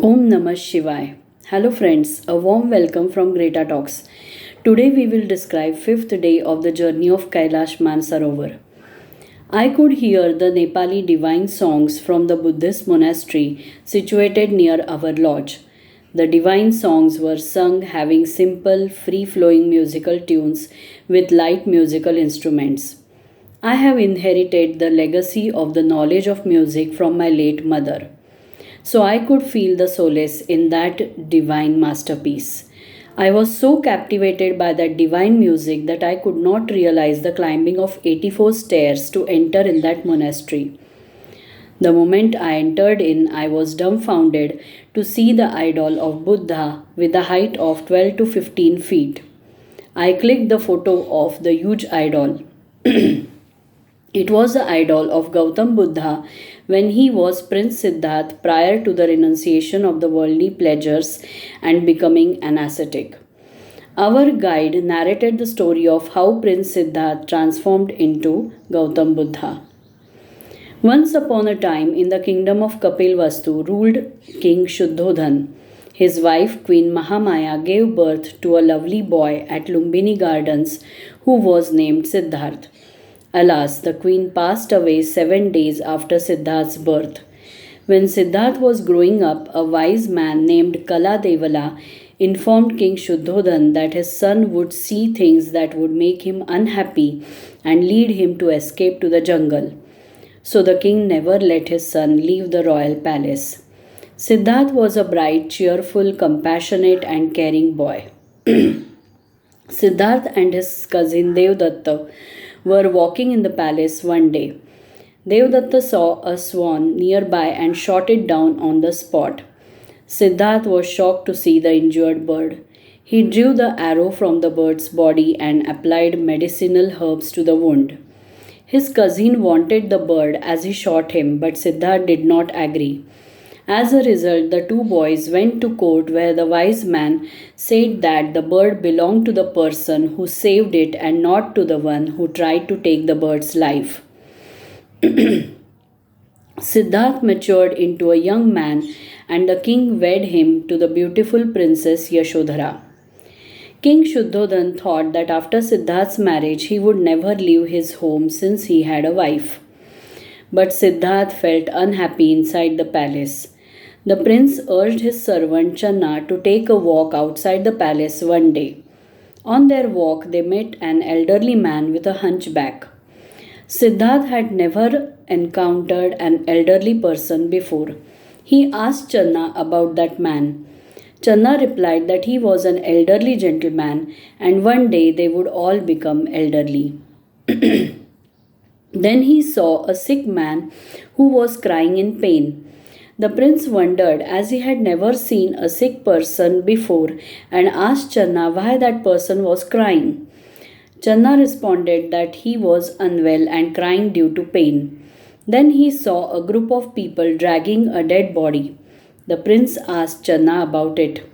Om Namah Shivaya. Hello friends, a warm welcome from Greta Talks. Today we will describe fifth day of the journey of Kailas Manasarovar. I could hear the Nepali divine songs from the Buddhist monastery situated near our lodge. The divine songs were sung having simple, free-flowing musical tunes with light musical instruments. I have inherited the legacy of the knowledge of music from my late mother. So I could feel the solace in that divine masterpiece. I was so captivated by that divine music that I could not realize the climbing of 84 stairs to enter in that monastery. The moment I entered in, I was dumbfounded to see the idol of Buddha with a height of 12 to 15 feet. I clicked the photo of the huge idol. It was the idol of Gautam Buddha when he was Prince Siddhartha prior to the renunciation of the worldly pleasures and becoming an ascetic. Our guide narrated the story of how Prince Siddhartha transformed into Gautam Buddha. Once upon a time in the kingdom of Kapilvastu ruled King Shuddhodhan. His wife Queen Mahamaya gave birth to a lovely boy at Lumbini gardens who was named Siddhartha. Alas, the queen passed away 7 days after Siddhartha's birth. When Siddhartha was growing up, a wise man named Kaladevala informed King Shuddhodhan that his son would see things that would make him unhappy and lead him to escape to the jungle. So the king never let his son leave the royal palace. Siddhartha was a bright, cheerful, compassionate and caring boy. Siddhartha and his cousin Devdatta were walking in the palace one day. Devdatta saw a swan nearby and shot it down on the spot. Siddhartha was shocked to see the injured bird. He drew the arrow from the bird's body and applied medicinal herbs to the wound. His cousin wanted the bird as he shot him, but Siddhartha did not agree. As a result, the two boys went to court where the wise man said that the bird belonged to the person who saved it and not to the one who tried to take the bird's life. Siddhartha matured into a young man and the king wed him to the beautiful princess Yashodhara. King Shuddhodhan thought that after Siddhartha's marriage he would never leave his home since he had a wife. But Siddhartha felt unhappy inside the palace. The prince urged his servant Channa to take a walk outside the palace one day. On their walk, they met an elderly man with a hunchback. Siddhartha had never encountered an elderly person before. He asked Channa about that man. Channa replied that he was an elderly gentleman and one day they would all become elderly. Then he saw a sick man who was crying in pain. The prince wondered as he had never seen a sick person before and asked Channa why that person was crying. Channa responded that he was unwell and crying due to pain. Then he saw a group of people dragging a dead body. The prince asked Channa about it.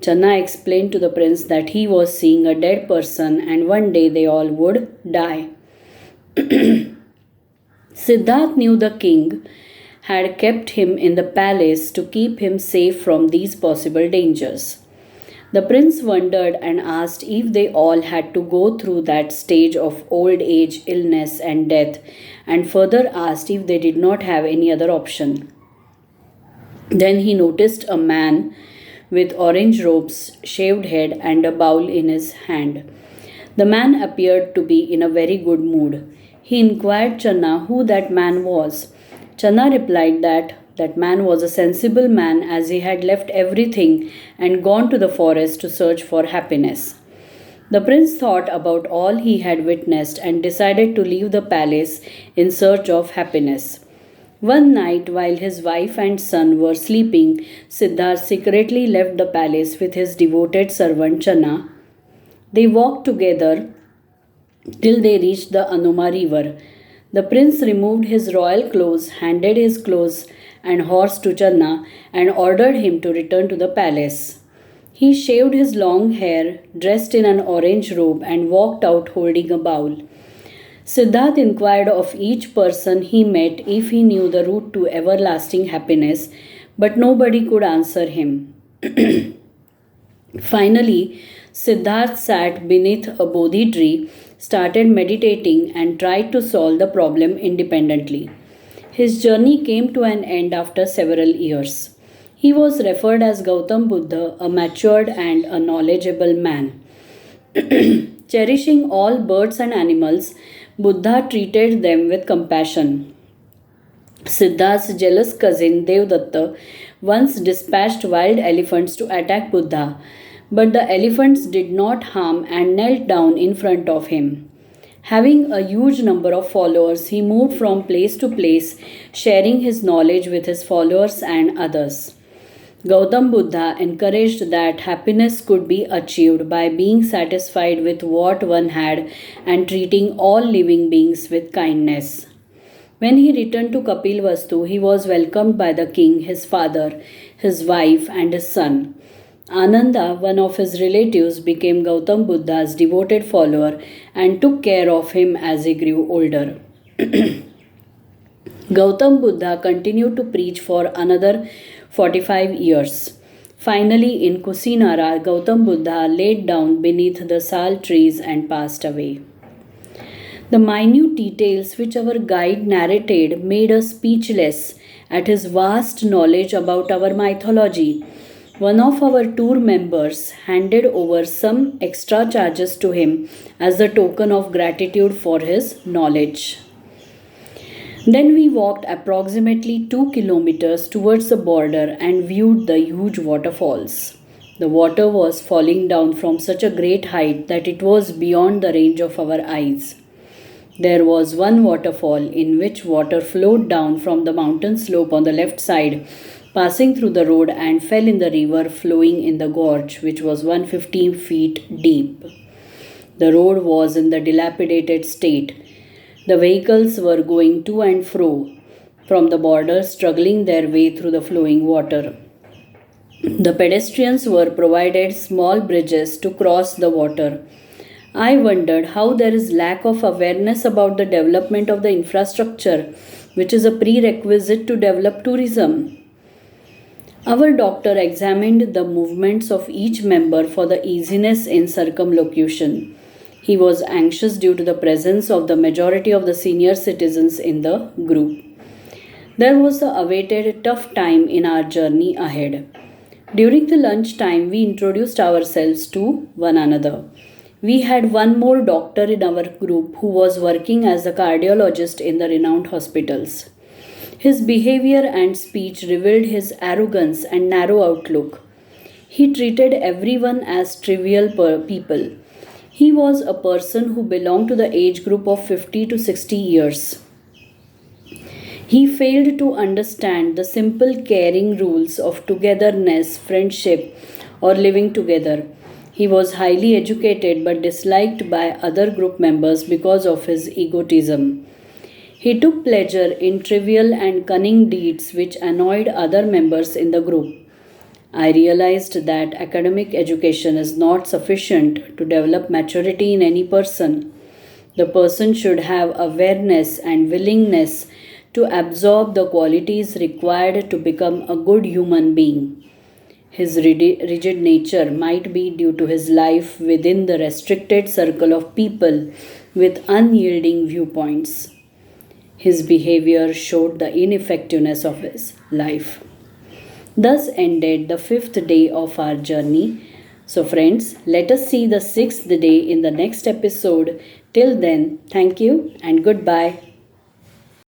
Channa explained to the prince that he was seeing a dead person and one day they all would die. Siddhartha knew the king had kept him in the palace to keep him safe from these possible dangers. The prince wondered and asked if they all had to go through that stage of old age, illness, and death, and further asked if they did not have any other option. Then he noticed a man with orange robes, shaved head, and a bowl in his hand. The man appeared to be in a very good mood. He inquired Channa who that man was. Channa replied that that man was a sensible man as he had left everything and gone to the forest to search for happiness. The prince thought about all he had witnessed and decided to leave the palace in search of happiness. One night, while his wife and son were sleeping, Siddhartha secretly left the palace with his devoted servant Channa. They walked together till they reached the Anuma river. The prince removed his royal clothes, handed his clothes and horse to Channa, and ordered him to return to the palace. He shaved his long hair, dressed in an orange robe, and walked out holding a bowl. Siddhartha inquired of each person he met if he knew the route to everlasting happiness, but nobody could answer him. Finally, Siddhartha sat beneath a Bodhi tree, started meditating, and tried to solve the problem independently. His journey came to an end after several years. He was referred as Gautam Buddha, a matured and a knowledgeable man. Cherishing all birds and animals, Buddha treated them with compassion. Siddhartha's jealous cousin Devdatta once dispatched wild elephants to attack Buddha, but the elephants did not harm and knelt down in front of him. Having a huge number of followers, he moved from place to place, sharing his knowledge with his followers and others. Gautam Buddha encouraged that happiness could be achieved by being satisfied with what one had and treating all living beings with kindness. When he returned to Kapilvastu, he was welcomed by the king, his father, his wife, and his son. Ananda, one of his relatives, became Gautam Buddha's devoted follower and took care of him as he grew older. Gautam Buddha continued to preach for another 45 years. Finally, in Kusinara, Gautam Buddha laid down beneath the sal trees and passed away. The minute details which our guide narrated made us speechless at his vast knowledge about our mythology. One of our tour members handed over some extra charges to him as a token of gratitude for his knowledge. Then we walked approximately 2 kilometers towards the border and viewed the huge waterfalls. The water was falling down from such a great height that it was beyond the range of our eyes. There was one waterfall in which water flowed down from the mountain slope on the left side, passing through the road and fell in the river flowing in the gorge, which was 150 feet deep. The road was in the dilapidated state. The vehicles were going to and fro from the border, struggling their way through the flowing water. The pedestrians were provided small bridges to cross the water. I wondered how there is lack of awareness about the development of the infrastructure, which is a prerequisite to develop tourism. Our doctor examined the movements of each member for the easiness in circumlocution. He was anxious due to the presence of the majority of the senior citizens in the group. There was the awaited tough time in our journey ahead. During the lunch time, we introduced ourselves to one another. We had one more doctor in our group who was working as a cardiologist in the renowned hospitals. His behavior and speech revealed his arrogance and narrow outlook. He treated everyone as trivial people. He was a person who belonged to the age group of 50 to 60 years. He failed to understand the simple caring rules of togetherness, friendship, or living together. He was highly educated but disliked by other group members because of his egotism. He took pleasure in trivial and cunning deeds which annoyed other members in the group. I realized that academic education is not sufficient to develop maturity in any person. The person should have awareness and willingness to absorb the qualities required to become a good human being. His rigid nature might be due to his life within the restricted circle of people with unyielding viewpoints. His behavior showed the ineffectiveness of his life. Thus ended the 5th day of our journey. So friends, let us see the 6th day in the next episode. Till then, thank you and goodbye.